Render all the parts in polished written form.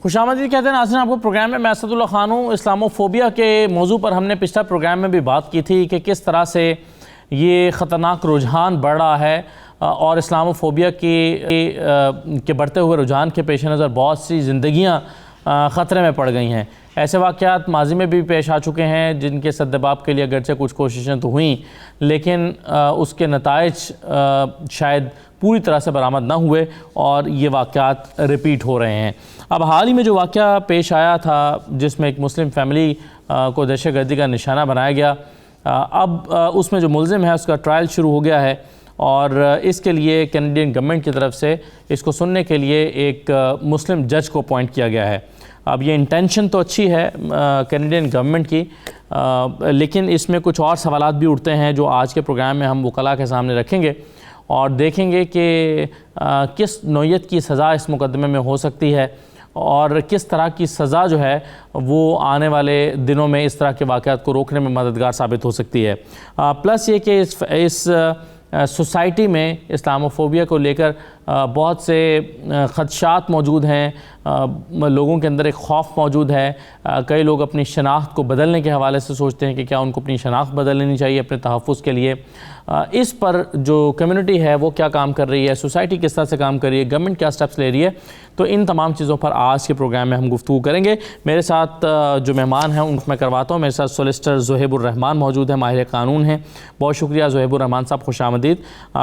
خوش آمدید کہتے ہیں ناظرین آپ کو پروگرام میں اسداللہ خان ہوں۔ اسلاموفوبیا کے موضوع پر ہم نے پچھلا پروگرام میں بھی بات کی تھی کہ کس طرح سے یہ خطرناک رجحان بڑھ رہا ہے اور اسلاموفوبیا کے بڑھتے ہوئے رجحان کے پیش نظر بہت سی زندگیاں خطرے میں پڑ گئی ہیں۔ ایسے واقعات ماضی میں بھی پیش آ چکے ہیں جن کے سدباب کے لیے اگرچہ کچھ کوششیں تو ہوئیں لیکن اس کے نتائج شاید پوری طرح سے برآمد نہ ہوئے اور یہ واقعات ریپیٹ ہو رہے ہیں۔ اب حال ہی میں جو واقعہ پیش آیا تھا جس میں ایک مسلم فیملی کو دہشت گردی کا نشانہ بنایا گیا، اب اس میں جو ملزم ہے اس کا ٹرائل شروع ہو گیا ہے اور اس کے لیے کینیڈین گورنمنٹ کی طرف سے اس کو سننے کے لیے ایک مسلم جج کو اپوائنٹ کیا گیا ہے۔ اب یہ انٹینشن تو اچھی ہے کینیڈین گورنمنٹ کی، لیکن اس میں کچھ اور سوالات بھی اٹھتے ہیں جو آج کے پروگرام میں ہم وکلاء کے سامنے رکھیں گے اور دیکھیں گے کہ کس نوعیت کی سزا اس مقدمے میں ہو سکتی ہے اور کس طرح کی سزا جو ہے وہ آنے والے دنوں میں اس طرح کے واقعات کو روکنے میں مددگار ثابت ہو سکتی ہے۔ پلس یہ کہ اس سوسائٹی میں اسلاموفوبیا کو لے کر بہت سے خدشات موجود ہیں، لوگوں کے اندر ایک خوف موجود ہے۔ کئی لوگ اپنی شناخت کو بدلنے کے حوالے سے سوچتے ہیں کہ کیا ان کو اپنی شناخت بدل لینی چاہیے اپنے تحفظ کے لیے۔ اس پر جو کمیونٹی ہے وہ کیا کام کر رہی ہے، سوسائٹی کس طرح سے کام کر رہی ہے، گورنمنٹ کیا سٹیپس لے رہی ہے، تو ان تمام چیزوں پر آج کے پروگرام میں ہم گفتگو کریں گے۔ میرے ساتھ جو مہمان ہیں ان کو میں کرواتا ہوں۔ میرے ساتھ سولیسٹر زہیب الرحمان موجود ہیں، ماہر قانون ہیں۔ بہت شکریہ زہیب الرحمان صاحب، خوش آمدید۔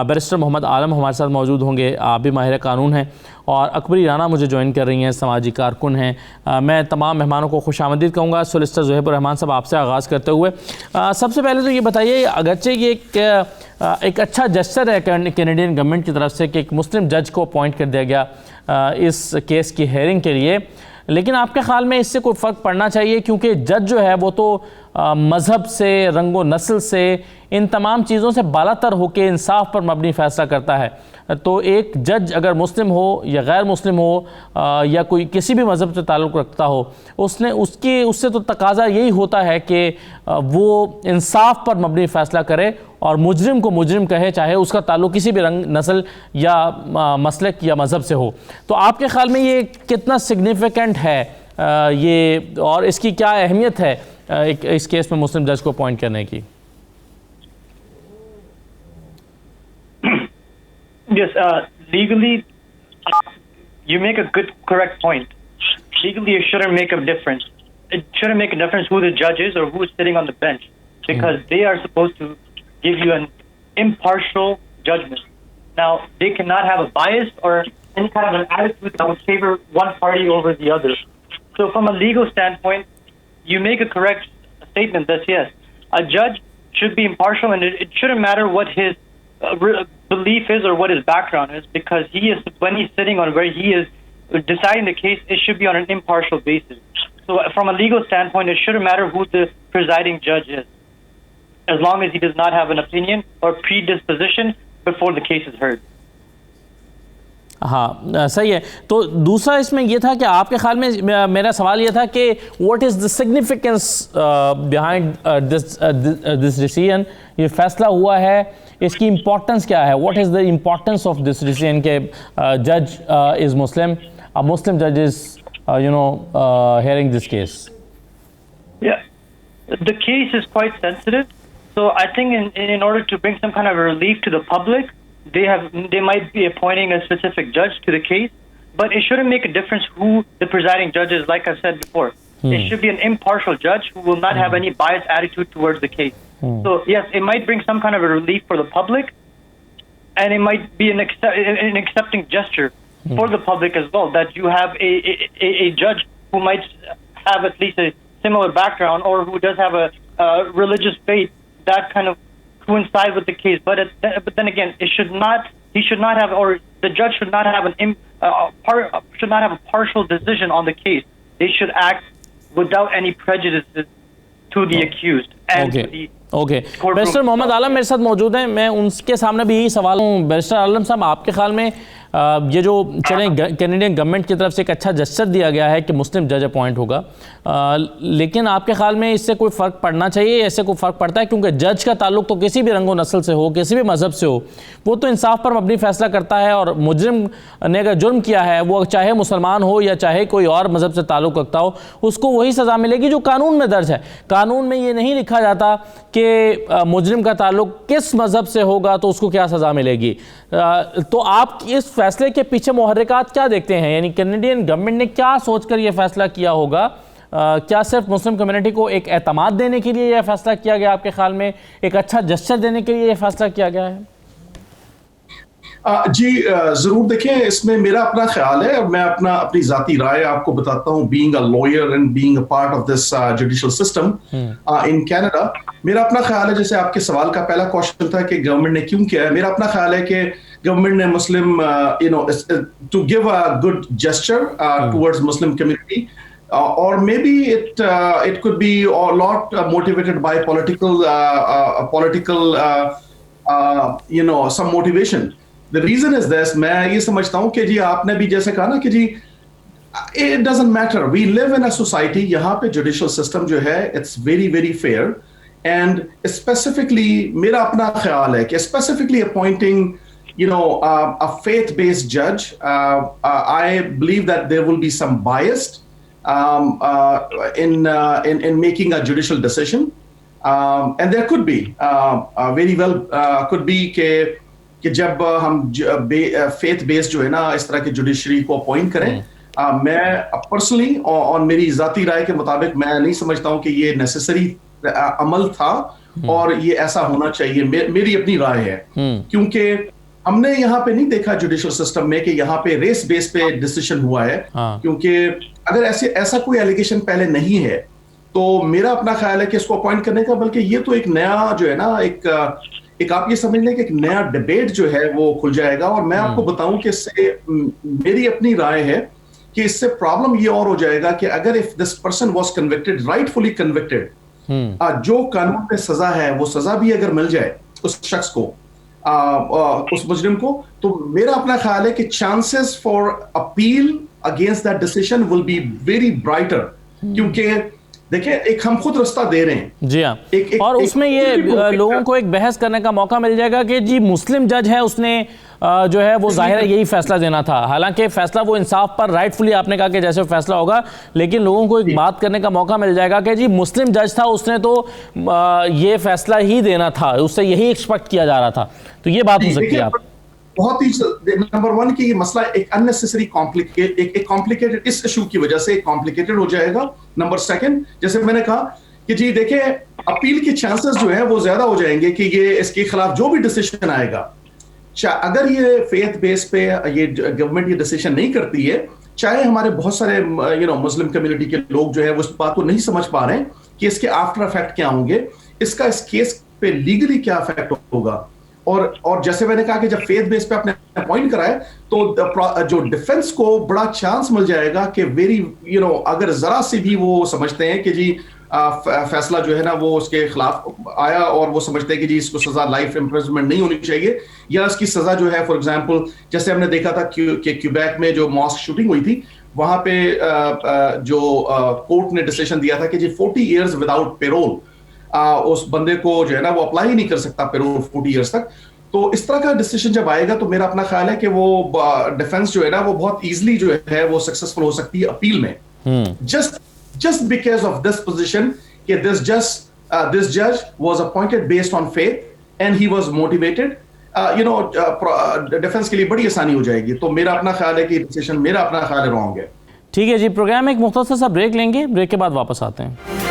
بیرسٹر محمد عالم ہمارے ساتھ موجود ہوں گے، آپ بھی ماہر قانون ہیں۔ اور اکبری رانا مجھے جوائن کر رہی ہیں، سماجی کارکن ہیں۔ میں تمام مہمانوں کو خوش آمدید کہوں گا۔ سولیسٹر زہیب الرحمان صاحب آپ سے آغاز کرتے ہوئے سب سے پہلے تو یہ بتائیے، اگرچہ یہ ایک اچھا جسچر ہے کینیڈین گورنمنٹ کی طرف سے کہ ایک مسلم جج کو اپوائنٹ کر دیا گیا اس کیس کی ہیئرنگ کے لیے، لیکن آپ کے خیال میں اس سے کوئی فرق پڑنا چاہیے؟ کیونکہ جج جو ہے وہ تو مذہب سے، رنگ و نسل سے، ان تمام چیزوں سے بالا تر ہو کے انصاف پر مبنی فیصلہ کرتا ہے، تو ایک جج اگر مسلم ہو یا غیر مسلم ہو یا کوئی کسی بھی مذہب سے تعلق رکھتا ہو، اس سے تو تقاضا یہی ہوتا ہے کہ وہ انصاف پر مبنی فیصلہ کرے اور مجرم کو مجرم کہے، چاہے اس کا تعلق کسی بھی رنگ، نسل یا مسلک یا مذہب سے ہو۔ تو آپ کے خیال میں یہ کتنا سگنیفیکنٹ ہے یہ، اور اس کی کیا اہمیت ہے اس کیس میں مسلم جج کو اپوائنٹ کرنے کی؟ Yes, legally, you make a good, correct point. Legally, it shouldn't make a difference. It shouldn't make a difference who the judge is or who is sitting on the bench, because they are supposed to give you an impartial judgment. Now, they cannot have a bias or any kind of an attitude that would favor one party over the other. So from a legal standpoint, you make a correct statement that yes, a judge should be impartial, and it shouldn't matter what his belief is or what his background is, because when he's sitting on where he is deciding the case, it should be on an impartial basis. So from a legal standpoint, it shouldn't matter who the presiding judge is, as long as he does not have an opinion or predisposition before the case is heard. ہاں صحیح ہے۔ تو دوسرا اس میں یہ تھا کہ آپ کے خیال میں میرا سوال یہ تھا کہ what is the significance behind this decision, یہ فیصلہ ہوا ہے، اس کی امپورٹنس کیا ہے؟ What is the importance of this decision کہ جج از مسلم، a Muslim judge is hearing this case? Yeah, the case is quite sensitive, so I think in order to bring some kind of relief to the public, they might be appointing a specific judge to the case, but it shouldn't make a difference who the presiding judge is. Like I said before, it should be an impartial judge who will not have any biased attitude towards the case. So yes, it might bring some kind of a relief for the public, and it might be an accepting gesture for the public as well, that you have a judge who might have at least a similar background or who does have a religious faith that kind of coincide with the case. But then again, he should not have, or the judge should not have a partial decision on the case. They should act without any prejudices to the accused and to the barrister Muhammad Alam میرے ساتھ موجود ہیں، میں ان کے سامنے بھی یہی سوال ہوں۔ بیرسٹر عالم صاحب، آپ کے خیال میں یہ جو چلیں کینیڈین گورنمنٹ کی طرف سے ایک اچھا جسچر دیا گیا ہے کہ مسلم جج اپوائنٹ ہوگا، لیکن آپ کے خیال میں اس سے کوئی فرق پڑنا چاہیے؟ ایسے کوئی فرق پڑتا ہے؟ کیونکہ جج کا تعلق تو کسی بھی رنگ و نسل سے ہو، کسی بھی مذہب سے ہو، وہ تو انصاف پر مبنی فیصلہ کرتا ہے، اور مجرم نے اگر جرم کیا ہے وہ چاہے مسلمان ہو یا چاہے کوئی اور مذہب سے تعلق رکھتا ہو، اس کو وہی سزا ملے گی جو قانون میں درج ہے۔ قانون میں یہ نہیں لکھا جاتا کہ مجرم کا تعلق کس مذہب سے ہوگا تو اس کو کیا سزا ملے گی۔ تو آپ اس فیصلے کے پیچھے محرکات کیا دیکھتے ہیں؟ یعنی کینیڈین گورنمنٹ نے کیا سوچ کر یہ فیصلہ کیا ہوگا؟ کیا صرف مسلم کمیونٹی کو ایک اعتماد دینے کے لیے یہ فیصلہ کیا گیا آپ کے خیال میں؟ ایک اچھا جسچر دینے کے لیے یہ فیصلہ کیا گیا ہے؟ جی ضرور، دیکھیں اس میں میرا اپنا خیال ہے، اور میں اپنی ذاتی رائے آپ کو بتاتا ہوں، being a lower and being a part of this judicial system in Canada. میرا اپنا خیال ہے، جیسے آپ کے سوال کا پہلا کوشچن تھا کہ گورنمنٹ نے کیوں کیا ہے، میرا اپنا خیال ہے کہ گورنمنٹ نے Muslim to give a good gesture towards Muslim community, or maybe it could be a lot motivated by political some motivation. The reason is this، میں یہ سمجھتا ہوں کہ جی آپ نے بھی جیسے کہا نا کہ جی it doesn't matter, we live in a society، یہاں پہ judicial system جو ہے it's very very fair، and specifically میرا اپنا خیال ہے کہ specifically appointing a faith-based judge، I believe that there will be some bias in making a judicial decision، and there could be very well could be کہ جب ہم faith based جو ہے نا اس طرح کے جوڈیشری کو اپوائنٹ کریں، میں پرسنلی اور میری ذاتی رائے کے مطابق میں نہیں سمجھتا ہوں کہ یہ نیسیسری عمل تھا اور یہ ایسا ہونا چاہیے، میری اپنی رائے ہے، کیونکہ ہم نے یہاں پہ نہیں دیکھا جوڈیشل سسٹم میں کہ یہاں پہ ریس بیس پہ ڈیسیشن ہوا ہے، کیونکہ اگر ایسا کوئی ایلیگیشن پہلے نہیں ہے تو میرا اپنا خیال ہے کہ اس کو اپوائنٹ کرنے کا، بلکہ یہ تو ایک نیا جو ہے نا ایک آپ یہ سمجھ لیں کہ ایک نیا ڈیبیٹ جو ہے وہ کھل جائے گا، اور میں آپ کو بتاؤں کہ اس سے میری اپنی رائے ہے کہ اس سے پرابلم یہ اور ہو جائے گا کہ اگر if this person was convicted, rightfully convicted، جو قانون پہ سزا ہے وہ سزا بھی اگر مل جائے اس شخص کو، اس مجرم کو، تو میرا اپنا خیال ہے کہ chances for appeal against that decision will be very brighter, کیونکہ دیکھیں ایک ہم خود رستہ دے رہے ہیں، جی ہاں، اور اس میں یہ لوگوں کو ایک بحث کرنے کا موقع مل جائے گا کہ جی مسلم جج ہے، اس نے جو ہے وہ ظاہر ہے یہی فیصلہ دینا تھا، حالانکہ فیصلہ وہ انصاف پر رائٹ فلی آپ نے کہا کہ جیسے فیصلہ ہوگا، لیکن لوگوں کو ایک بات کرنے کا موقع مل جائے گا کہ جی مسلم جج تھا، اس نے تو یہ فیصلہ ہی دینا تھا، اس سے یہی ایکسپیکٹ کیا جا رہا تھا، تو یہ بات ہو سکتی ہے آپ بہت ہی نمبر ون کہ یہ مسئلہ ایک اننیسیسری کمپلیکیٹڈ اس ایشو کی وجہ سے کمپلیکیٹڈ ہو جائے گا۔ نمبر سیکنڈ، جیسے میں نے کہا کہ جی دیکھیں اپیل کے چانسز جو ہیں وہ زیادہ ہو جائیں گے کہ یہ اس کے خلاف جو بھی ڈیسیشن آئے گا، اگر یہ فیتھ بیس پہ یہ گورنمنٹ یہ ڈیسیشن نہیں کرتی ہے، چاہے ہمارے بہت سارے مسلم کمیونٹی کے لوگ جو ہے وہ اس بات کو نہیں سمجھ پا رہے ہیں کہ اس کے آفٹر افیکٹ کیا ہوں گے، اس کا اس کیس پہ لیگلی کیا افیکٹ ہوگا، اور جیسے میں نے کہا کہ جب فیتھ بیس پہ آپ نے اپوائنٹ کرائے تو جو ڈیفنس کو بڑا چانس مل جائے گا کہ اگر ذرا سے بھی وہ سمجھتے ہیں کہ جی فیصلہ جو ہے نا وہ اس کے خلاف آیا اور وہ سمجھتے ہیں کہ جی اس کو سزا لائف امپریزنمنٹ نہیں ہونی چاہیے، یا اس کی سزا جو ہے فار ایگزامپل جیسے ہم نے دیکھا تھا کہ کیوبیک میں جو ماسک شوٹنگ ہوئی تھی، وہاں پہ جو کورٹ نے ڈیسیشن دیا تھا کہ جی 40 ایئرز وداؤٹ پیرول، اس بندے کو جو ہے نا وہ اپلائی ہی نہیں کر سکتا پیرول 40 ایئرز تک۔ تو اس طرح کا ڈیسیشن جب آئے گا تو میرا اپنا خیال ہے کہ وہ ڈیفense جو ہے نا وہ بہت ایزلی جو ہے وہ سکسیسفل ہو سکتی ہے اپیل میں، just because of this position کہ this judge was appointed based on faith and he was motivated، ڈیفense کے لیے بڑی آسانی ہو جائے گی۔ تو میرا اپنا خیال ہے کہ ڈیسیشن میرا اپنا خیال ہے رانگ ہے۔ ٹھیک ہے جی، پروگرام میں ایک مختصر سا بریک لیں گے، بریک کے بعد واپس آتے ہیں۔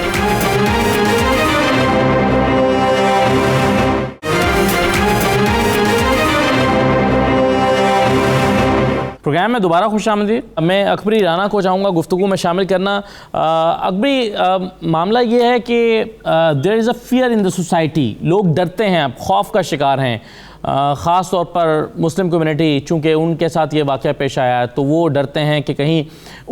پروگرام میں دوبارہ خوش آمدید۔ میں اکبری رانا کو چاہوں گا گفتگو میں شامل کرنا۔ اکبری، معاملہ یہ ہے کہ دیر از اے فیئر ان دا سوسائٹی، لوگ ڈرتے ہیں، خوف کا شکار ہیں، ख़ास तौर पर मुस्लिम कम्युनिटी, चूँकि उनके साथ ये वाक़या पेश आया है तो वो डरते हैं कि कहीं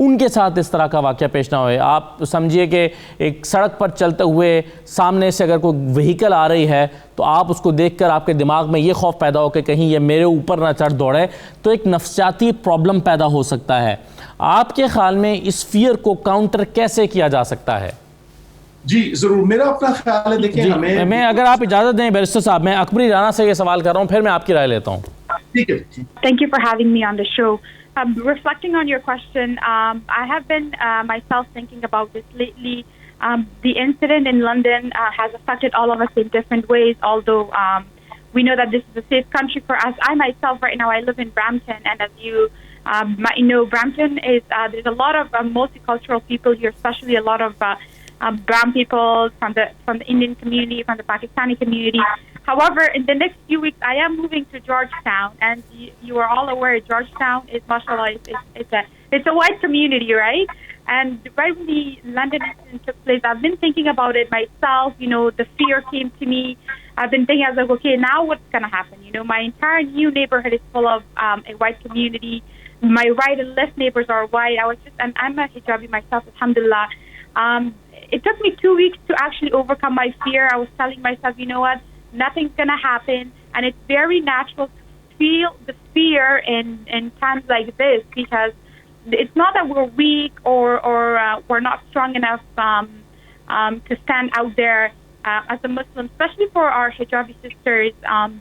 उनके साथ इस तरह का वाक़या पेश ना होए। आप समझिए कि एक सड़क पर चलते हुए सामने से अगर कोई व्हीकल आ रही है तो आप उसको देखकर आपके दिमाग में ये खौफ पैदा हो कि कहीं ये मेरे ऊपर ना चढ़ दौड़े, तो एक नफ्सियाती प्रॉब्लम पैदा हो सकता है। आपके ख्याल में इस फियर को काउंटर कैसे किया जा सकता है? जी जरूर, मेरा अपना ख्याल है। देखिए, हमें मैं अगर आप इजाज़त दें बैरिस्टर साहब, मैं अकबरी राना से ये सवाल कर रहा हूँ, फिर मैं आपकी राय लेता हूँ। ठीक है। Thank you for having me on the show. Reflecting on your question, I have been myself thinking about this lately. The incident in London has affected all of us in different ways, although we know that this is a safe country for us. I myself, right now, I live in Brampton, and as you might know, Brampton is, there's a lot of multicultural people here, especially a lot of brown people from the Indian community, from the Pakistani community. However, in the next few weeks, I am moving to Georgetown, and you are all aware Georgetown is, mashallah, it's a white community, right? And right when the London incident took place, I've been thinking about it myself. You know, the fear came to me. I've been thinking, I was like, okay, now what's going to happen? You know, my entire new neighborhood is full of a white community. My right and left neighbors are white. And I'm a hijabi myself, alhamdulillah. It took me 2 weeks to actually overcome my fear. I was telling myself, you know what, nothing's going to happen. And it's very natural to feel the fear in times like this, because it's not that we're weak or we're not strong enough to stand out there as a Muslim, especially for our hijabi sisters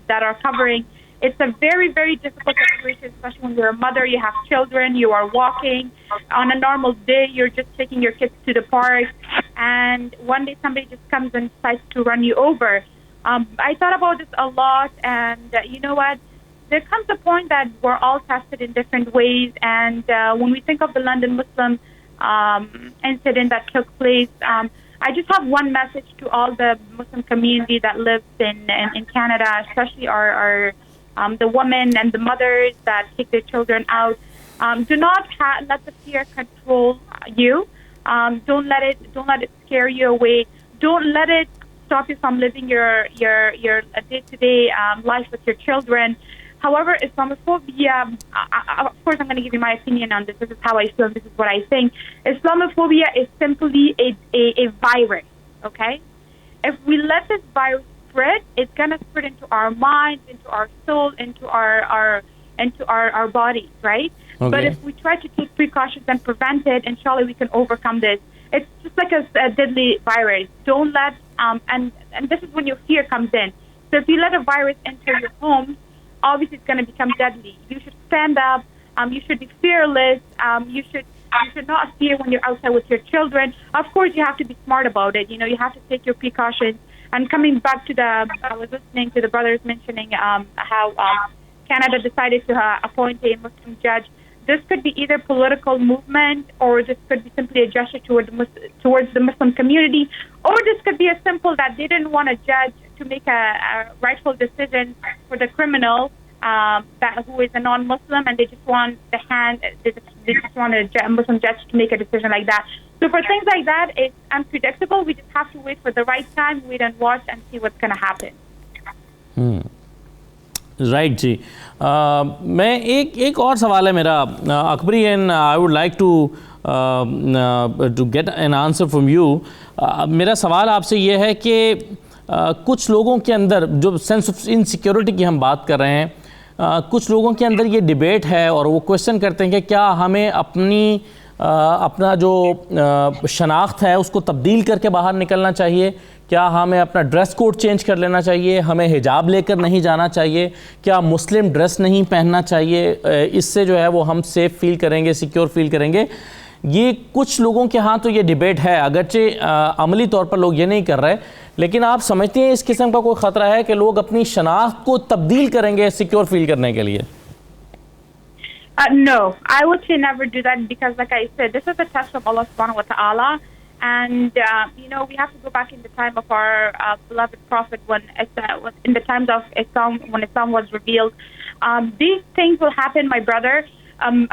that are covering. It's a very, very difficult situation, especially when you're a mother, you have children, you are walking. On a normal day, you're just taking your kids to the park, and one day somebody just comes and decides to run you over. I thought about this a lot, and you know what? There comes a point that we're all tested in different ways, and when we think of the London Muslim incident that took place, I just have one message to all the Muslim community that lives in Canada, especially our the women and the mothers that take their children out. Do not let the fear control you. Don't let it scare you away. Don't let it stop you from living your day-to-day life with your children. However, Islamophobia, of course, I'm going to give you my opinion on this. This is how I feel. This is what I think. Islamophobia is simply a virus. Okay, if we let this virus spread, it's going to spread into our minds, into our soul, into our bodies, right? Okay. But if we try to take precautions and prevent it, inshallah, we can overcome this. It's just like a deadly virus. Don't let and this is when your fear comes in. So if you let a virus enter your home, obviously it's going to become deadly. You should stand up. You should be fearless. You should not fear when you're outside with your children. Of course, you have to be smart about it. You know, you have to take your precautions. And coming back to I was listening to the brothers mentioning how Canada decided to appoint a Muslim judge. This could be either political movement, or this could be simply a gesture towards the Muslim community, or this could be as simple that they didn't want a judge to make a rightful decision for the criminal who is a non-Muslim, and they just want they just want a Muslim judge to make a decision like that. So for things like that, it's unpredictable. We just have to wait for the right time, wait and watch, and see what's going to happen. Right ji. मैं एक और सवाल है मेरा Akbari, and I would like to get an answer from you. मेरा सवाल आपसे ये है कि कुछ लोगों के अंदर जो सेंस ऑफ इनसिक्योरिटी की हम बात कर रहे हैं, कुछ लोगों के अंदर ये डिबेट है और वो क्वेश्चन करते हैं कि क्या हमें अपना जो शनाख्त है उसको तब्दील करके बाहर निकलना चाहिए, क्या हमें अपना ड्रेस कोड चेंज कर लेना चाहिए, हमें हिजाब लेकर नहीं जाना चाहिए, क्या मुस्लिम ड्रेस नहीं पहनना चाहिए, इससे जो है वो हम सेफ़ फील करेंगे, सिक्योर फील करेंगे। ये कुछ लोगों के यहाँ तो ये डिबेट है, अगरचे अमली तौर पर लोग ये नहीं कर रहे, लेकिन आप समझते हैं इस किस्म का कोई ख़तरा है कि लोग अपनी शनाख्त को तब्दील करेंगे सिक्योर फील करने के लिए? No, I would say never do that, because like I said, this is a test of Allah subhanahu wa ta'ala. And, you know, we have to go back in the time of our beloved Prophet when in the times of Islam, when Islam was revealed. These things will happen, my brother.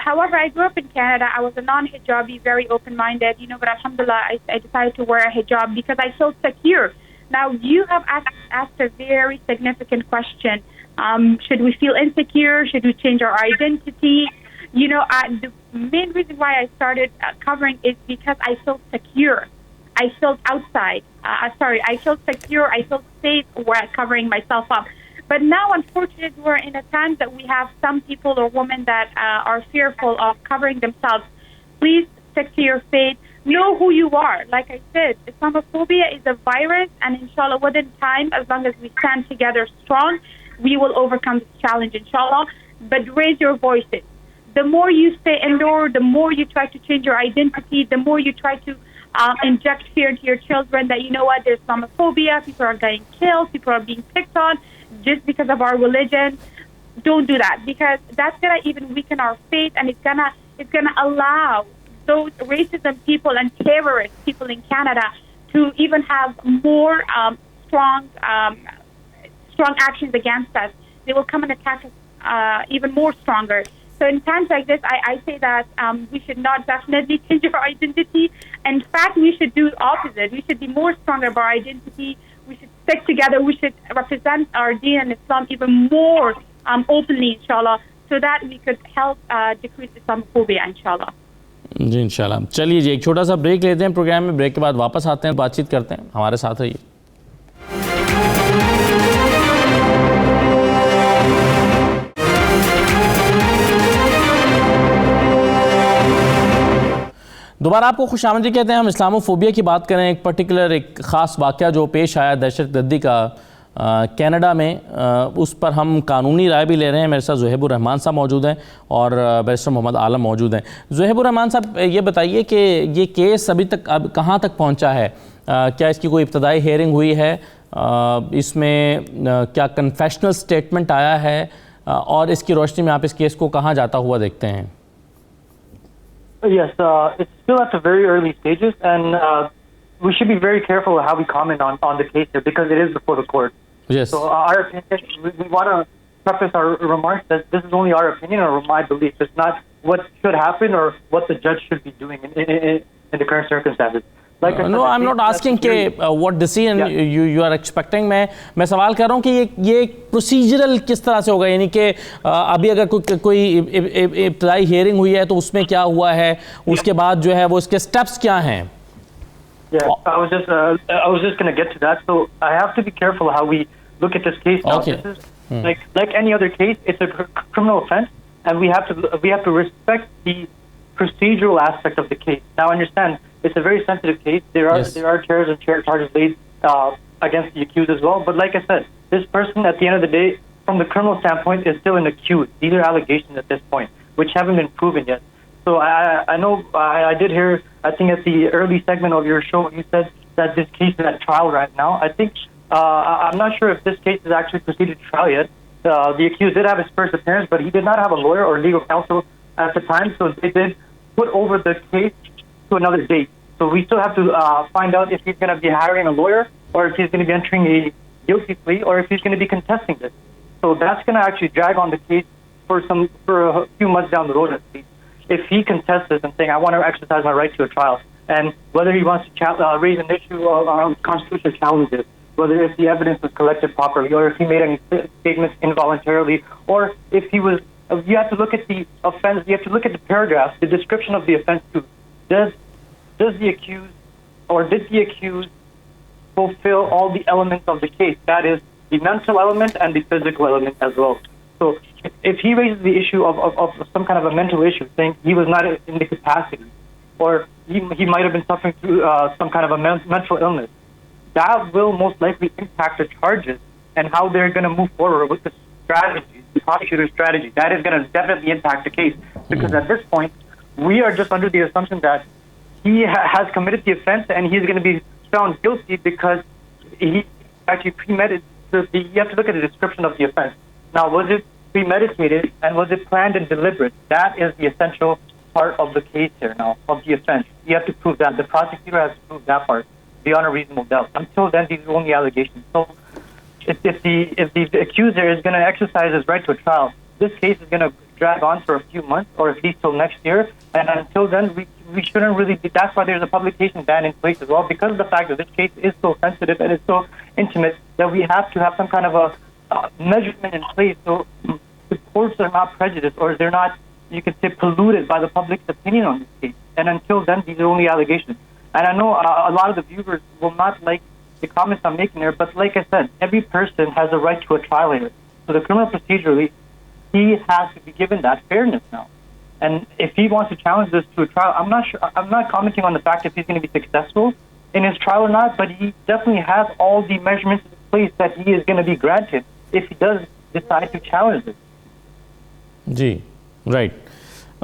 However, I grew up in Canada. I was a non-hijabi, very open-minded, you know, but alhamdulillah, I decided to wear a hijab because I felt secure. Now, you have asked a very significant question. Should we feel insecure? Should we change our identity? The main reason why I started covering is because I felt secure. I felt outside. I felt secure. I felt safe while covering myself up. But now, unfortunately, we're in a time that we have some people or women that are fearful of covering themselves. Please stick to your faith. Know who you are. Like I said, Islamophobia is a virus, and inshallah, within time, as long as we stand together strong, we will overcome this challenge, inshallah. But raise your voices. The more you stay indoors, the more you try to change your identity, the more you try to inject fear into your children that, there's Islamophobia, people are getting killed, people are being picked on just because of our religion. Don't do that, because that's going to even weaken our faith, and it's gonna allow those racism people and terrorist people in Canada to even have more strong actions against us. They will come and attack us even more stronger. So in times like this, I say that we should not definitely change our identity. In fact, we should do the opposite. We should be more stronger about our identity. We should stick together. We should represent our deen and Islam even more openly, inshallah, so that we could help decrease Islamophobia, inshallah. जी इंशाल्लाह। चलिए जी, एक छोटा सा break लेते हैं programme में। Break के बाद वापस आते हैं, बातचीत करते हैं। हमारे साथ रहिए। दोबारा आपको खुशामदीद कहते हैं। हम इस्लामोफोबिया की बात करें, एक पर्टिकुलर एक ख़ास वाक़या जो पेश आया दहशतगर्दी का कनाडा में, उस पर हम कानूनी राय भी ले रहे हैं। मेरे साथ ज़ुहैबुर रहमान साहब मौजूद हैं और बैरिस्टर मोहम्मद आलम मौजूद हैं। ज़ुहैबुर रहमान साहब, ये बताइए कि ये केस अभी तक अब कहाँ तक पहुँचा है? क्या इसकी कोई इब्तदाई हेयरिंग हुई है? इसमें क्या कन्फेशनल स्टेटमेंट आया है? और इसकी रोशनी में आप इस केस को कहाँ जाता हुआ देखते हैं? Yes, it's still at the very early stages, and we should be very careful how we comment on the case here, because it is before the court. Yes. So our opinion, we want to preface our remarks that this is only our opinion or my belief. It's not what should happen or what the judge should be doing in the current circumstances. Like no, I'm not asking what decision you are expecting. मैं सवाल कर रहा हूँ कि ये procedural किस तरह से होगा, यानी कि अभी अगर कोई इब्तदाई हियरिंग हुई है तो उसमें क्या हुआ है, उसके बाद जो है वो इसके स्टेप्स क्या हैं? Yeah, I was just going to get to that. So I have to be careful how we look at this case now. Okay. This is like any other case. It's a criminal offense, and we have to respect the procedural aspect of the case. Now, understand, it's a very sensitive case. There are terrorism charges laid against the accused as well. But like I said, this person, at the end of the day, from the criminal standpoint, is still an accused. These are allegations at this point, which haven't been proven yet. So I know I did hear, I think at the early segment of your show, you said that this case is at trial right now. I think, I'm not sure if this case is actually proceeded to trial yet. The accused did have his first appearance, but he did not have a lawyer or legal counsel at the time, so they did put over the case to another date. So we still have to find out if he's going to be hiring a lawyer, or if he's going to be entering a guilty plea, or if he's going to be contesting this. So that's going to actually drag on the case for a few months down the road at least. If he contests this and saying, I want to exercise my right to a trial, and whether he wants to raise an issue of constitutional challenges, whether if the evidence was collected properly, or if he made any statements involuntarily, or if he was, you have to look at the offense, you have to look at the paragraphs, the description of the offense too. Does the accused, or did the accused fulfill all the elements of the case? That is, the mental element and the physical element as well. So if he raises the issue of some kind of a mental issue, saying he was not in the capacity, or he might have been suffering through some kind of a mental illness, that will most likely impact the charges and how they're going to move forward with the strategy, the prosecutor's strategy. That is going to definitely impact the case, because at this point, we are just under the assumption that he has committed the offense and he's going to be found guilty because he actually premeditated. You have to look at the description of the offense. Now, was it premeditated and was it planned and deliberate? That is the essential part of the case here now, of the offense. You have to prove that. The prosecutor has to prove that part beyond a reasonable doubt. Until then, these are only allegations. So if the accuser is going to exercise his right to a trial, this case is going to drag on for a few months, or at least till next year. And until then, we shouldn't really be. That's why there's a publication ban in place as well, because of the fact that this case is so sensitive and it's so intimate, that we have to have some kind of a measurement in place so the courts are not prejudiced or they're not, you could say, polluted by the public's opinion on this case. And until then, these are only allegations. And I know a lot of the viewers will not like the comments I'm making there, but like I said, every person has a right to a trial here. So the criminal procedurally, he has to be given that fairness now. And if he wants to challenge this to a trial, I'm not commenting on the fact if he's going to be successful in his trial or not, but he definitely has all the measurements in place that he is going to be granted if he does decide to challenge this. जी right,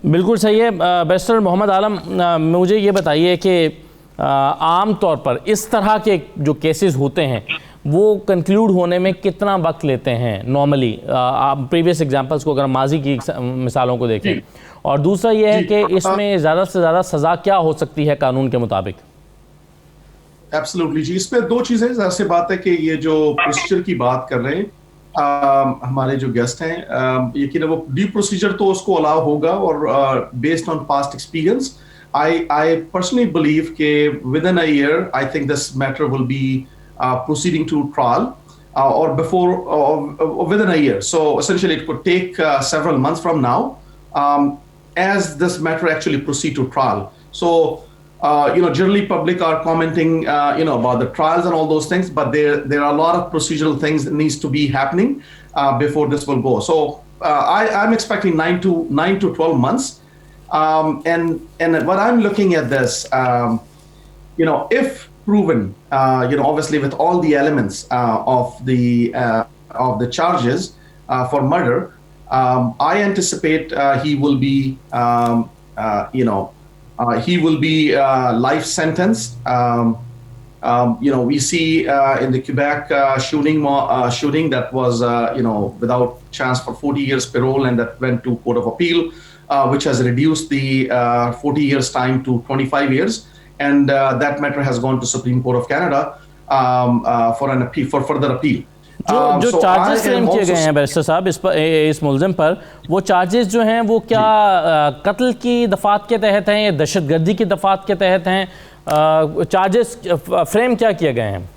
बिल्कुल सही है। Barrister Mohammad आलम, मुझे ये बताइए कि आम तौर पर इस तरह के जो केसेस होते हैं वो कंक्लूड होने में कितना वक्त लेते हैं नॉर्मली? आप प्रीवियस एग्जांपल्स को अगर माजी की मिसालों को देखें, और दूसरा ये है कि इसमें ज़्यादा से ज़्यादा सज़ा क्या हो सकती है कानून के मुताबिक? एब्सोल्युटली जी, इस पे दो चीज़ें, ज़ाहिर सी बात है कि ये जो प्रोसीजर की बात कर रहे हैं हमारे जो गेस्ट हैं, यकीन वो ड्यू प्रोसीजर तो उसको अलाउ होगा, और based on past experience I personally believe that within a year, I think this matter will be proceeding to trial, or before, within a year. So essentially, it could take several months from now, as this matter actually proceed to trial. So, generally, public are commenting, about the trials and all those things, but there are a lot of procedural things that needs to be happening before this will go. So, I'm expecting 9 to 12 months. And what I'm looking at this, if proven, obviously with all the elements of the charges for murder, I anticipate he will be, he will be life sentenced. We see in the Quebec shooting that was, without chance for 40 years parole, and that went to Court of Appeal, which has reduced the 40 years time to 25 years, and that matter has gone to Supreme Court of Canada for an appeal, for further appeal. जो charges frame किए गए हैं barrister साहब इस मुलजिम पर, वो charges जो हैं वो क्या कत्ल की दफात के तहत हैं या दहशतगर्दी की दफात के तहत हैं? चार्जेस फ्रेम क्या किए गए हैं?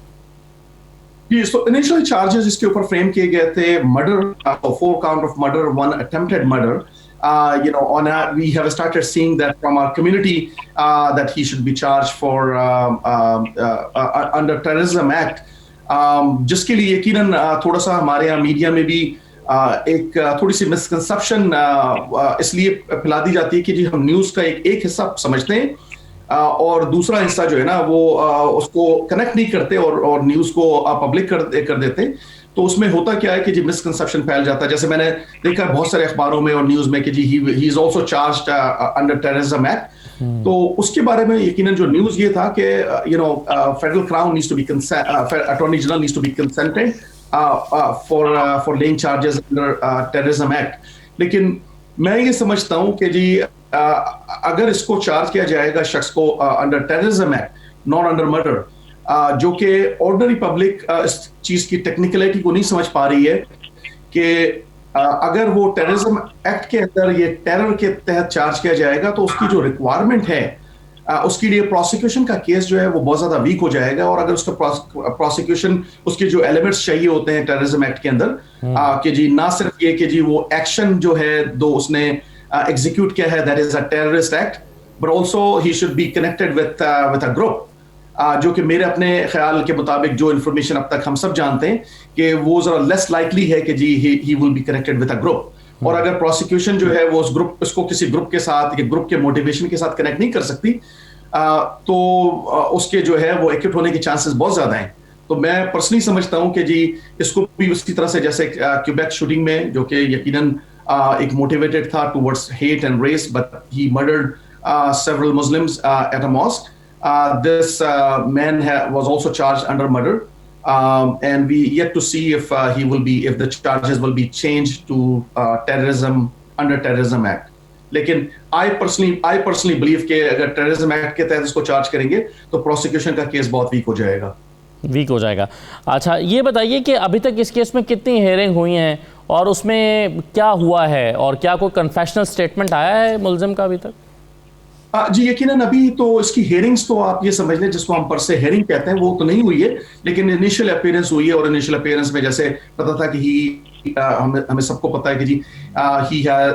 So initially charges इसके ऊपर फ्रेम किए गए थे murder, 4 count of murder, 1 attempted murder. We have started seeing that from our community that he should be charged for under Terrorism Act, जिसके लिए यकीनन थोड़ा सा हमारे यहाँ मीडिया में भी एक थोड़ी सी मिसकंसेप्शन इसलिए फैला दी जाती है कि जी हम न्यूज़ का एक हिस्सा समझते हैं और दूसरा हिस्सा जो है ना वो उसको कनेक्ट नहीं करते और न्यूज़ को पब्लिक कर देते। तो उसमें होता क्या है कि जी मिसकंसेप्शन फैल जाता है। जैसे मैंने देखा बहुत सारे अखबारों में और न्यूज़ में कि ji he is also charged under terrorism act. तो उसके बारे में यकीनन जो न्यूज़ ये था कि federal crown needs to be attorney general needs to be consented for laying charges under terrorism act. लेकिन मैं ये समझता हूँ कि जी अगर इसको चार्ज किया जाएगा शख्स को under terrorism act, not under murder, जो कि ऑर्डिनरी पब्लिक इस चीज की टेक्निकलिटी को नहीं समझ पा रही है कि अगर वो टेररिज्म एक्ट के अंदर ये टेरर के तहत चार्ज किया जाएगा तो उसकी जो रिक्वायरमेंट है उसके लिए प्रोसिक्यूशन का केस जो है वो बहुत ज्यादा वीक हो जाएगा। और अगर उसका प्रोसिक्यूशन उसके जो एलिमेंट्स चाहिए होते हैं टेररिज्म एक्ट के अंदर कि जी ना सिर्फ ये कि जी वो एक्शन जो है दो उसने एग्जीक्यूट किया है that is a terrorist act, but also he should be connected with a group, जो कि मेरे अपने ख्याल के मुताबिक जो इन्फॉर्मेशन अब तक हम सब जानते हैं कि वो जरा लेस लाइकली है कि ji he will be connected with a group. और अगर प्रोसिक्यूशन जो है वो उस ग्रुप इसको किसी ग्रुप के साथ या ग्रुप के मोटिवेशन के साथ कनेक्ट नहीं कर सकती तो उसके जो है वो एक्यूट होने के चांसेस बहुत ज्यादा हैं। तो मैं पर्सनली समझता हूं कि जी इसको भी उसी तरह से जैसे क्यूबेक शूटिंग में जो कि यकीनन एक मोटिवेटेड था towards hate and race, but he murdered several Muslims at a mosque. This man was also charged under murder, and we yet to see if the charges will be changed to terrorism under Terrorism Act. लेकिन I personally believe कि अगर Terrorism Act के तहत इसको charge करेंगे तो prosecution का case बहुत वीक हो जाएगा। अच्छा, ये बताइए कि अभी तक इस केस में कितनी हेयरिंग हुई हैं और उसमें क्या हुआ है और क्या कोई कन्फेशनल स्टेटमेंट आया है मुलजिम का अभी तक? जी यकीनन अभी तो इसकी हेयरिंग्स तो आप ये समझ लें जिसको हम पर से हेयरिंग कहते हैं वो तो नहीं हुई है, लेकिन इनिशियल अपीयरेंस हुई है और इनिशियल अपीयरेंस में जैसे पता था कि हमें सबको पता है कि जी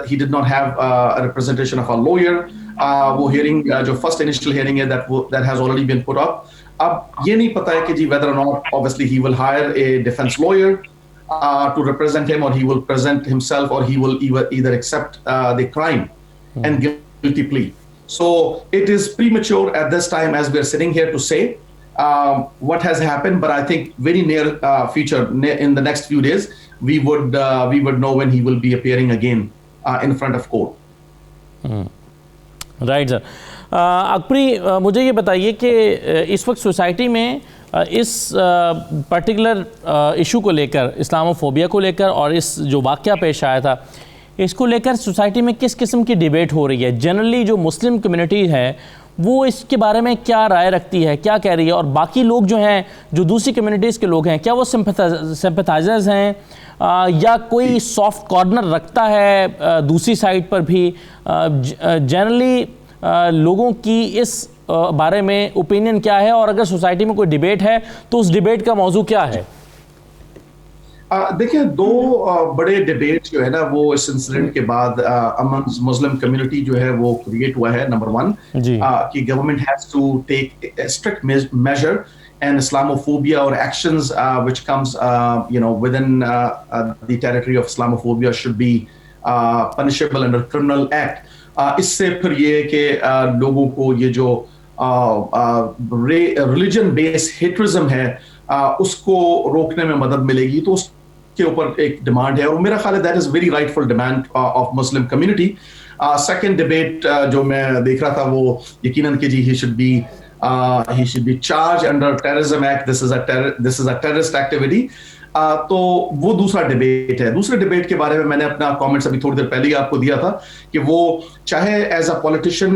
he did not have a representation of a lawyer. वो hearing जो first initial hearing है that has already been put up. अब ये नहीं पता है कि जी whether or not obviously he will hire a defense lawyer to represent him, or he will present himself, or he will either accept the crime and guilty plea. So it is premature at this time as we are sitting here to say what has happened, but I think very near future, in the next few days, we would know when he will be appearing again in front of court. Right sir. Akbari, मुझे ये बताइए कि इस वक्त society में इस particular issue को लेकर, इस्लामोफोबिया को लेकर और इस जो वाक़या पेश आया था इसको लेकर सोसाइटी में किस किस्म की डिबेट हो रही है? जनरली जो मुस्लिम कम्युनिटी है वो इसके बारे में क्या राय रखती है, क्या कह रही है, और बाकी लोग जो हैं, जो दूसरी कम्युनिटीज़ के लोग हैं, क्या वो सिंपैथाइजर्स हैं या कोई सॉफ्ट कॉर्नर रखता है दूसरी साइड पर भी? जनरली लोगों की इस बारे में ओपिनियन क्या है, और अगर सोसाइटी में कोई डिबेट है तो उस डिबेट का मौजू क्या है? देखिए, दो बड़े डिबेट जो है ना वो इस इंसिडेंट के बाद अमंग मुस्लिम कम्युनिटी जो है वो क्रिएट हुआ है। नंबर वन कि government has to take strict measure and Islamophobia or actions which comes within the territory of Islamophobia should be punishable under criminal act. इससे फिर ये कि लोगों को ये जो रिलीजन बेस्ड हेट्रिज्म है उसको रोकने में मदद मिलेगी, तो उसके ऊपर एक डिमांड है और मेरा ख्याल है that is very rightful demand of Muslim community. Second debate जो मैं देख रहा था वो यकीनन कि जी he should be charged under terrorism act. This is a terrorist activity. तो वो दूसरा डिबेट है। दूसरे डिबेट के बारे में मैंने अपना कमेंट्स अभी थोड़ी देर पहले ही आपको दिया था कि वो चाहे as a politician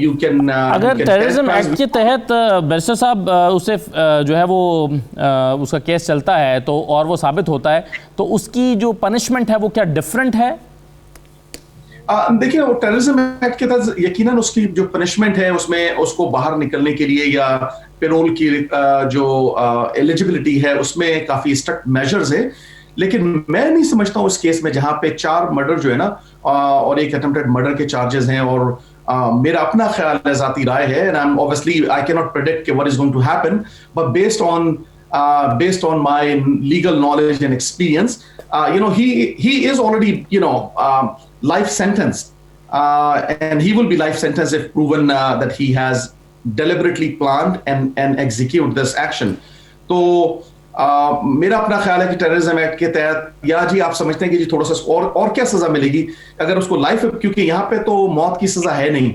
you can, अगर टेररिज्म एक्ट के तहत बैरिस्टर साहब उसे जो है वो उसका केस चलता है तो और वो साबित होता है तो उसकी जो पनिशमेंट है वो क्या डिफरेंट है? देखिए, वो टेररिज्म एक्ट के तहत यकीनन उसकी जो पनिशमेंट है उसमें उसको बाहर निकलने के लिए या पेरोल की जो एलिजिबिलिटी है उसमें काफी स्ट्रिक्ट मेजर्स है, लेकिन मैं नहीं समझता हूँ इस केस में जहां पे 4 मर्डर जो है ना और एक अटेम्प्टेड मर्डर के चार्जेस हैं और मेरा अपना ख्याल है, जाती राय है, and I am obviously I can not predict what is going to happen, but based on my legal knowledge and experience, he is already life sentenced, and he will be life sentenced if proven that he has deliberately planned and execute this action. तो मेरा अपना ख्याल है कि terrorism act के तहत या जी आप समझते हैं कि जी थोड़ा सा और क्या सजा मिलेगी अगर उसको लाइफ, क्योंकि यहाँ पे तो मौत की सजा है नहीं,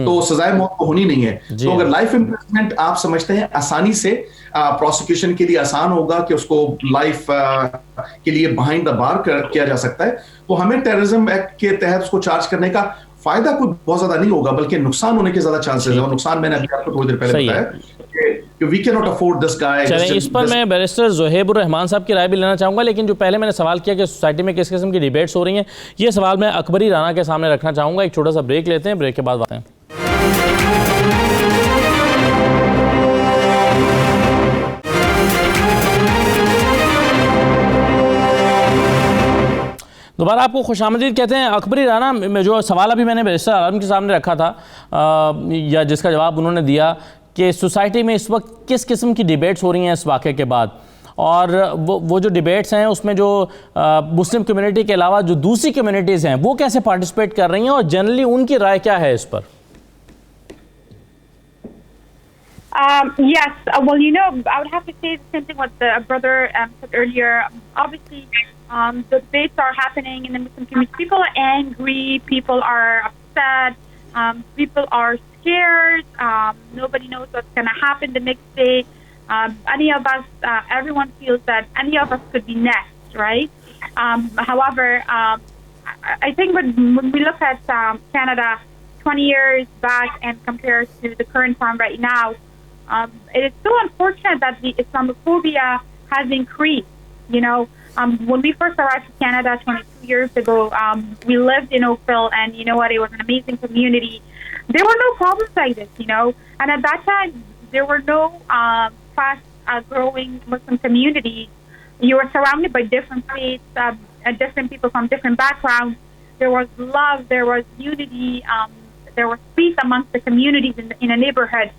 तो सजाए मौत तो होनी नहीं है, तो अगर लाइफ इम्प्रिजनमेंट आप समझते हैं आसानी से प्रोसिक्यूशन के लिए आसान होगा कि उसको लाइफ के लिए बिहाइंड द बार किया जा सकता है, तो हमें टेररिज्म एक्ट के तहत उसको चार्ज करने का फायदा कुछ बहुत ज्यादा नहीं होगा बल्कि नुकसान होने के ज्यादा चांसेस है, और नुकसान मैंने अभी आपको थोड़ी देर पहले बताया कि we can not afford this guy. चलिए, इस पर मैं बैरिस्टर ज़ुहैब रहमान साहब की राय भी लेना चाहूँगा, लेकिन जो पहले मैंने सवाल किया कि सोसाइटी में किस किस्म की डिबेट्स हो रही हैं, ये सवाल मैं अकबरी राना के सामने रखना चाहूँगा। एक छोटा सा ब्रेक लेते हैं, ब्रेक के बाद आते हैं। दोबारा आपको खुशामदीद कहते हैं। अकबरी राना में जो सवाल अभी मैंने बैरिस्टर आलम के सामने रखा था या जिसका जवाब उन्होंने दिया कि सोसाइटी में इस वक्त किस किस्म की डिबेट्स हो रही हैं इस वाक़े के बाद, और वो जो डिबेट्स हैं उसमें जो मुस्लिम कम्युनिटी के अलावा जो दूसरी कम्युनिटीज़ हैं वो कैसे पार्टिसिपेट कर रही हैं और जनरली उनकी राय क्या है इस पर? Yes, well, I would have to say the same thing what the brother said earlier. Obviously, the debates are happening in the Muslim community. People are angry. People are upset. People are scared. Nobody knows what's going to happen the next day. Any of us, everyone feels that any of us could be next, right? However, I think when we look at Canada 20 years back and compare to the current time right now, it is so unfortunate that the Islamophobia has increased. When we first arrived to Canada 22 years ago, we lived in Oakville, and you know what? It was an amazing community. there were no problems like this, you know. And at that time, there were no fast growing Muslim communities. You were surrounded by different faiths, different people from different backgrounds. There was love, there was unity, there was peace amongst the communities in a neighborhood.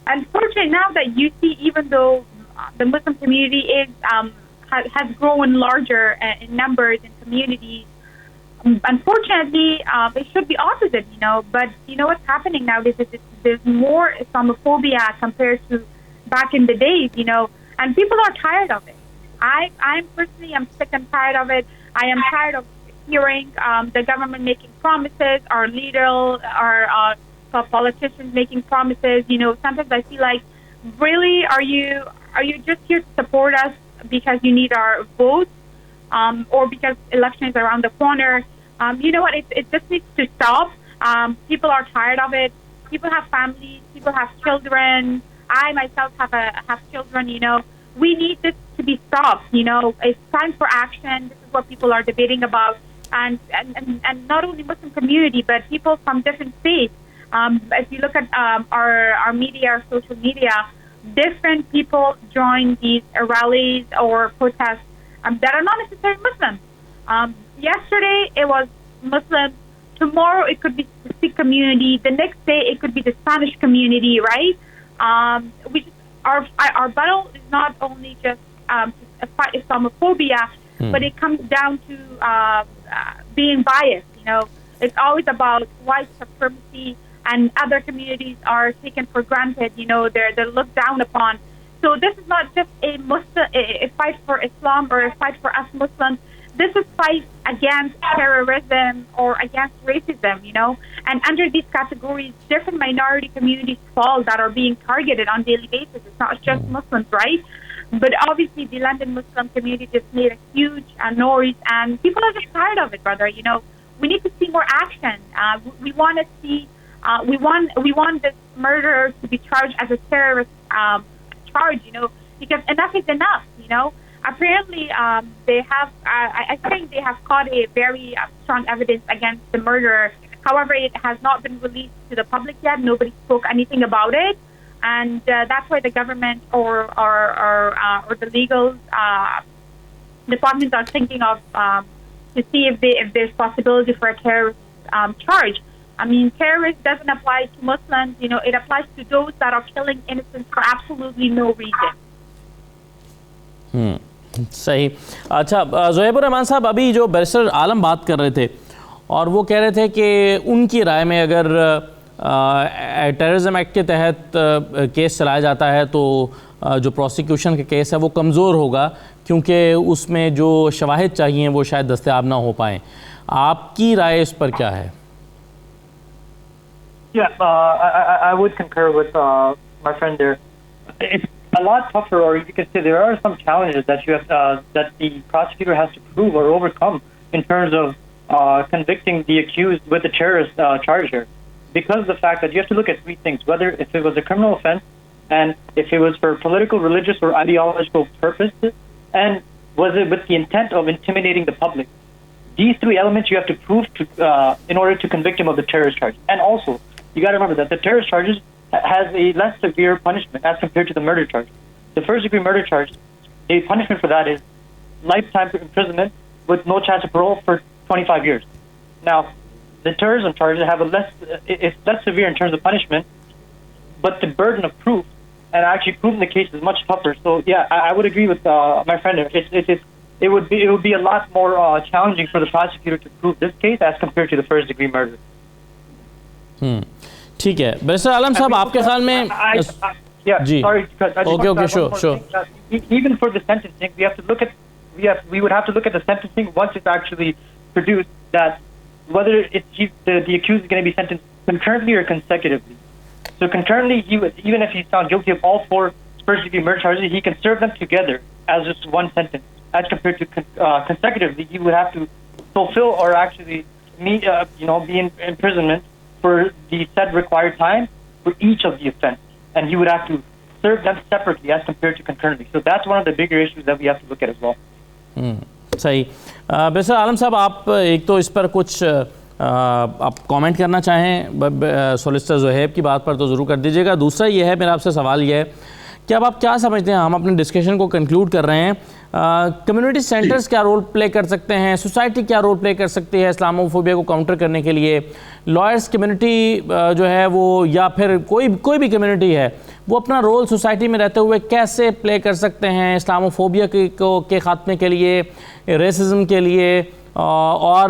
Unfortunately, now that you see, even though the Muslim community has grown larger in numbers and communities, unfortunately, it should be opposite, you know. But you know what's happening now is there's more Islamophobia compared to back in the days, you know, and people are tired of it. I'm personally, I'm sick and tired of it. I am tired of hearing the government making promises, our leaders, our politicians making promises. You know, sometimes I feel like, really, are you just here to support us because you need our votes, or because election is around the corner? You know what? It just needs to stop. People are tired of it. People have families. People have children. I myself have children. You know, we need this to be stopped. You know, it's time for action. This is what people are debating about, and not only Muslim community, but people from different faiths. If you look at our media, our social media, different people join these rallies or protests that are not necessarily Muslim. Yesterday it was Muslim. Tomorrow it could be the Sikh community. The next day it could be the Spanish community, right? Our battle is not only just to fight Islamophobia, but it comes down to being biased. You know, it's always about white supremacy, and other communities are taken for granted. You know, they're looked down upon. So this is not just a fight for Islam or a fight for us Muslims. This is fight against terrorism or against racism, you know. And under these categories, different minority communities fall that are being targeted on a daily basis. It's not just Muslims, right? But obviously the London Muslim community just made a huge noise, and people are just tired of it, brother. You know, we need to see more action. We want to see, we want this murderer to be charged as a terrorist charge, you know, because enough is enough, you know. Apparently, they have, I think they have caught a very strong evidence against the murderer. However, it has not been released to the public yet. Nobody spoke anything about it. And that's why the government or the legal departments are thinking of to see if there's possibility for a terrorist charge. I mean, terrorist doesn't apply to Muslims. You know, it applies to those that are killing innocents for absolutely no reason. सही. अच्छा, ज़ुहैबुर रहमान साहब, अभी जो barrister आलम बात कर रहे थे और वो कह रहे थे कि उनकी राय में अगर टेररिज्म एक्ट के तहत केस चलाया जाता है तो जो प्रोसिक्यूशन का केस है वो कमज़ोर होगा, क्योंकि उसमें जो शवाहिद चाहिए वो शायद दस्तयाब ना हो पाएँ. आपकी राय इस पर क्या है? Yeah, I would concur with my friend there. It's a lot tougher, or you could say there are some challenges that you have that the prosecutor has to prove or overcome in terms of convicting the accused with a terrorist charge here, because of the fact that you have to look at three things: whether if it was a criminal offense, and if it was for political, religious, or ideological purposes, and was it with the intent of intimidating the public. These three elements you have to prove in order to convict him of the terrorist charge. And also, you got to remember that the terrorist charges has a less severe punishment as compared to the murder charge. The first-degree murder charge, the punishment for that is lifetime imprisonment with no chance of parole for 25 years. Now, the terrorism charges have it's less severe in terms of punishment, but the burden of proof and actually proving the case is much tougher. So, yeah, I would agree with my friend there. It would be a lot more challenging for the prosecutor to prove this case as compared to the first-degree murder. ठीक है. Barrister आलम साहब, आपके ख्याल में sorry, because I just okay, sure. Even for the sentencing, we would have to look at the sentencing once it's actually produced, that whether the accused is going to be sentenced concurrently or consecutively. So concurrently, even if he's found guilty of all four first-degree murder charges, he can serve them together as just one sentence. As compared to consecutively, he would have to fulfill or actually be in imprisonment for the said required time for each of the offense, and he would have to serve them separately as compared to concurrently. So that's one of the bigger issues that we have to look at as well. सही. Barrister आलम साहब, आप एक तो इस पर कुछ آپ comment کرنا چاہیں سولسٹر زہیب کی بات پر تو ضرور کر دیجیے گا. دوسرا یہ ہے میرا آپ سے سوال یہ ہے کہ اب آپ کیا سمجھتے ہیں, ہم اپنے ڈسکشن کو کنکلوڈ کر رہے ہیں, کمیونٹی سینٹرز کیا رول پلے کر سکتے ہیں, سوسائٹی کیا رول پلے کر سکتی ہے اسلامو فوبیا کو کاؤنٹر کرنے کے لیے, لائرز کمیونٹی جو ہے وہ یا پھر کوئی بھی کمیونٹی ہے وہ اپنا رول سوسائٹی میں رہتے ہوئے کیسے پلے کر سکتے ہیں اسلامو فوبیا کے خاتمے کے لیے, ریسزم کے لیے اور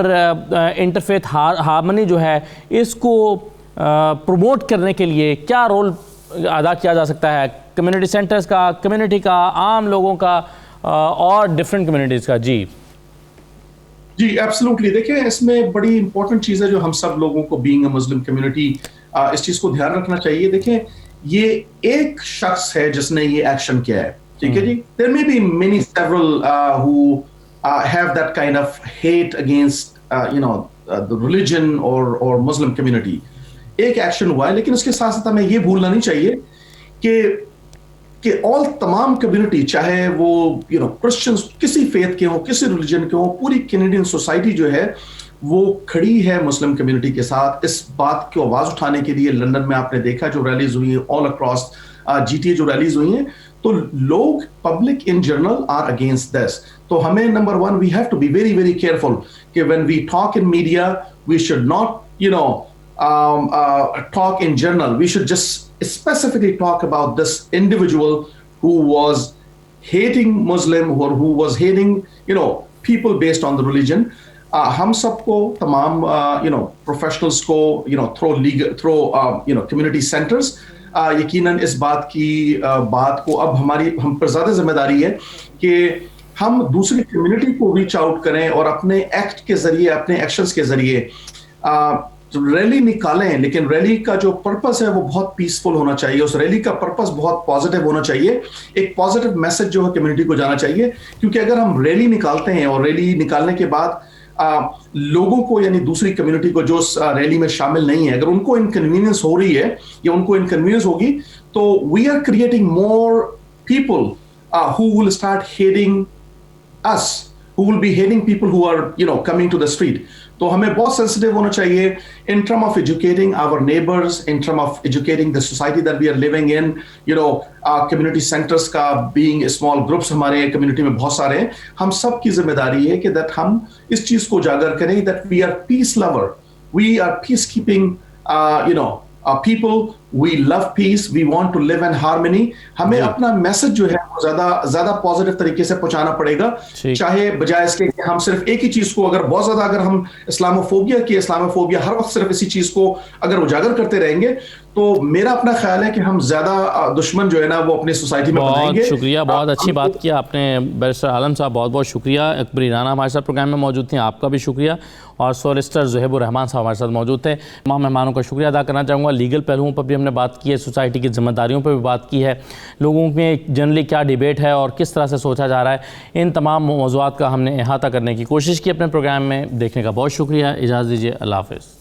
انٹرفیتھ ہارمنی جو ہے اس کو پروموٹ کرنے کے لیے کیا رول ادا کیا جا سکتا ہے کمیونٹی سینٹرز کا, کمیونٹی کا, عام لوگوں کا اور ڈفرینٹ کمیونٹیز کا. جی ایبسلوٹلی. دیکھیں اس میں بڑی امپورٹنٹ چیز ہے جو ہم سب لوگوں کو بینگ اے مسلم کمیونٹی اس چیز کو دھیان رکھنا چاہیے. دیکھیں یہ ایک شخص ہے جس نے یہ ایکشن کیا ہے, ٹھیک ہے جی. دیر may be many several who have that kind of hate against the religion or Muslim community. ایک ایکشن ہوا ہے, لیکن اس کے ساتھ ساتھ ہمیں یہ بھولنا نہیں چاہیے کہ all تمام کمیونٹی چاہے وہ کرسچنز کسی فیتھ کے ہوں, کسی ریلیجن کے ہوں, پوری کینیڈین سوسائٹی جو ہے وہ کھڑی ہے مسلم کمیونٹی کے ساتھ اس بات کو آواز اٹھانے کے لیے. لندن میں آپ نے دیکھا جو ریلیز ہوئی ہیں آل اکراس GTA جو ریلیز ہوئی ہیں, تو لوگ public in general are against this. تو ہمیں number one we have to be very very careful کہ when we talk in media we should not talk in general. We should just specifically talk about this individual who was hating Muslim or who was hating people based on the religion. ہم سب کو تمام professionals کو through community centers یقیناً اس بات کو اب ہم پر زیادہ ذمہ داری ہے کہ ہم دوسری کمیونٹی کو ریچ آؤٹ کریں اور اپنے ایکٹ کے ذریعے, اپنے ایکشنز کے ذریعے ریلی نکالیں. لیکن ریلی کا جو پرپس ہے وہ بہت پیسفل ہونا چاہیے, اس ریلی کا پرپس بہت پازیٹیو ہونا چاہیے, ایک پازیٹیو میسج جو ہے کمیونٹی کو جانا چاہیے. کیونکہ اگر ہم ریلی نکالتے ہیں اور ریلی نکالنے کے بعد لوگوں کو یعنی دوسری کمیونٹی کو جو ریلی میں شامل نہیں ہے اگر ان کو انکنوینئنس ہو رہی ہے یا ان کو انکنوینئنس ہوگی تو we are creating more people who will start hating us, who will be hating people who are coming to the street. تو ہمیں بہت سینسٹیو ہونا چاہیے in term of educating our neighbours, in term of educating the society that we are living in. Community centres کا being small groups ہمارے community میں بہت سارے ہیں. ہم سب کی ذمہ داری ہے کہ دیٹ ہم اس چیز کو اجاگر کریں that we are peace lover, we are peace keeping people, we love peace, we want to live in harmony. ہمیں اپنا میسج جو ہے وہ زیادہ پازیٹیو طریقے سے پہنچانا پڑے گا, چاہے بجائے اس کے کہ ہم صرف ایک ہی چیز کو اگر بہت زیادہ اگر ہم اسلاموفوبیا ہر وقت صرف اسی چیز کو اگر اجاگر کرتے رہیں گے تو میرا اپنا خیال ہے کہ ہم زیادہ دشمن جو ہے نا وہ اپنی سوسائٹی میں بنائیں گے. بہت شکریہ, بہت اچھی بات کیا آپ نے بیرسٹر عالم صاحب, بہت بہت شکریہ. اکبری رانا ہمارے ساتھ پروگرام میں موجود تھیں, آپ کا بھی شکریہ. اور سولسٹر زہیب الرحمان صاحب ہمارے ساتھ موجود تھے. تمام مہمانوں کا شکریہ ادا کرنا چاہوں گا. لیگل پہلوؤں پر بھی ہم نے بات کی ہے, سوسائٹی کی ذمہ داریوں پر بھی بات کی ہے, لوگوں میں جنرلی کیا ڈیبیٹ ہے اور کس طرح سے سوچا جا رہا ہے, ان تمام موضوعات کا ہم نے احاطہ کرنے کی کوشش کی اپنے پروگرام میں. دیکھنے کا بہت شکریہ, اجازت دیجیے, اللہ حافظ.